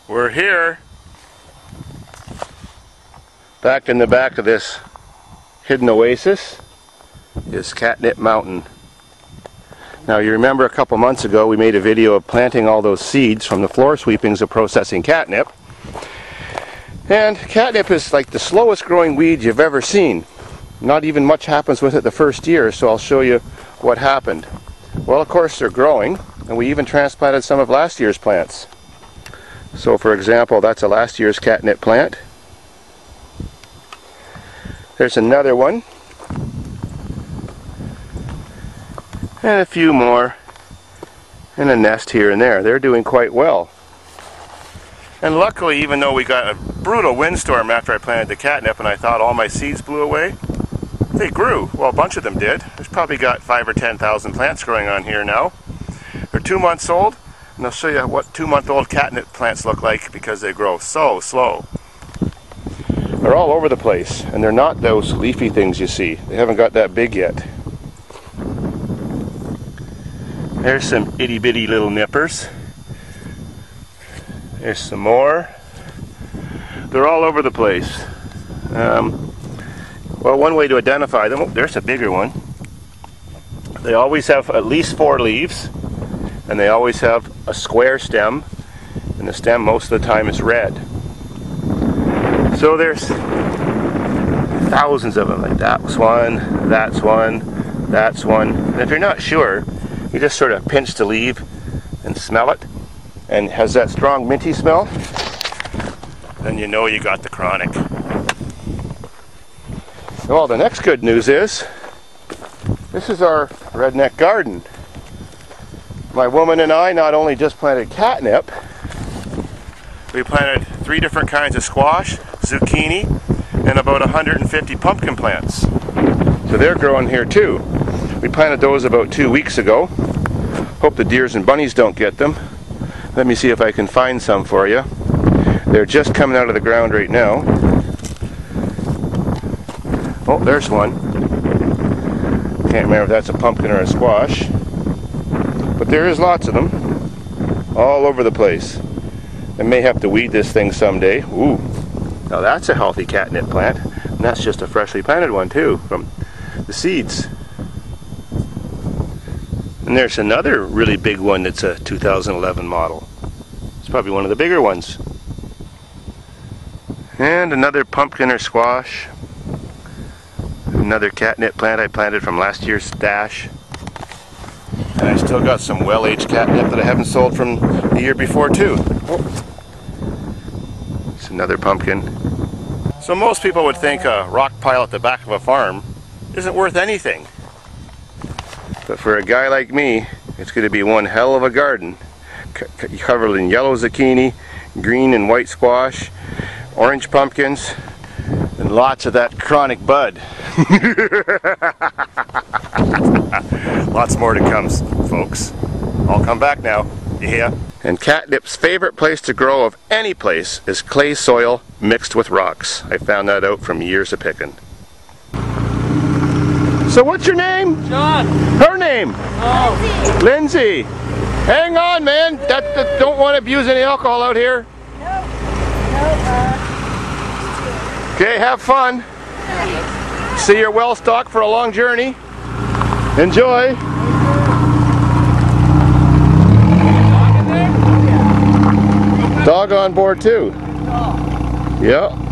We're here, back in the back of this hidden oasis is Catnip Mountain. Now you remember a couple months ago we made a video of planting all those seeds from the floor sweepings of processing catnip. And catnip is like the slowest growing weed you've ever seen. Not even much happens with it the first year, so I'll show you what happened. Well, of course they're growing, and we even transplanted some of last year's plants. So for example, that's a last year's catnip plant. There's another one. And a few more. And a nest here and there. They're doing quite well. And luckily, even though we got a brutal windstorm after I planted the catnip and I thought all my seeds blew away, they grew. Well, a bunch of them did. There's probably got 5,000 or 10,000 plants growing on here now. They're 2 months old, and I'll show you what 2-month-old catnip plants look like because they grow so slow. They're all over the place, and they're not those leafy things you see. They haven't got that big yet. There's some itty-bitty little nippers. There's some more. They're all over the place. Well, one way to identify them, oh, there's a bigger one. They always have at least 4 leaves, and they always have a square stem, and the stem most of the time is red. So there's thousands of them, like that's one, that's one, that's one. And if you're not sure, you just sort of pinch the leaf and smell it, and it has that strong minty smell, then you know you got the chronic. Well, the next good news is, this is our redneck garden. My woman and I not only just planted catnip, we planted 3 different kinds of squash, zucchini, and about 150 pumpkin plants. So they're growing here too. We planted those about 2 weeks ago. Hope the deers and bunnies don't get them. Let me see if I can find some for you. They're just coming out of the ground right now. Oh, there's one. Can't remember if that's a pumpkin or a squash. But there is lots of them. All over the place. I may have to weed this thing someday. Ooh. Now that's a healthy catnip plant. And that's just a freshly planted one too, from the seeds. And there's another really big one that's a 2011 model. It's probably one of the bigger ones. And another pumpkin or squash. Another catnip plant I planted from last year's stash. And I still got some well-aged catnip that I haven't sold from the year before too. Oh. It's another pumpkin. So most people would think a rock pile at the back of a farm isn't worth anything. But for a guy like me, it's going to be one hell of a garden. Covered in yellow zucchini, green and white squash, orange pumpkins, and lots of that chronic bud. Lots more to come, folks. I'll come back now. Yeah. And catnip's favorite place to grow of any place is clay soil mixed with rocks. I found that out from years of picking. So what's your name? John. Her name? Oh. Lindsay. Hang on, man. Don't want to abuse any alcohol out here. No. Okay, have fun. See you're well stocked for a long journey. Enjoy. Dog on board too. Yeah.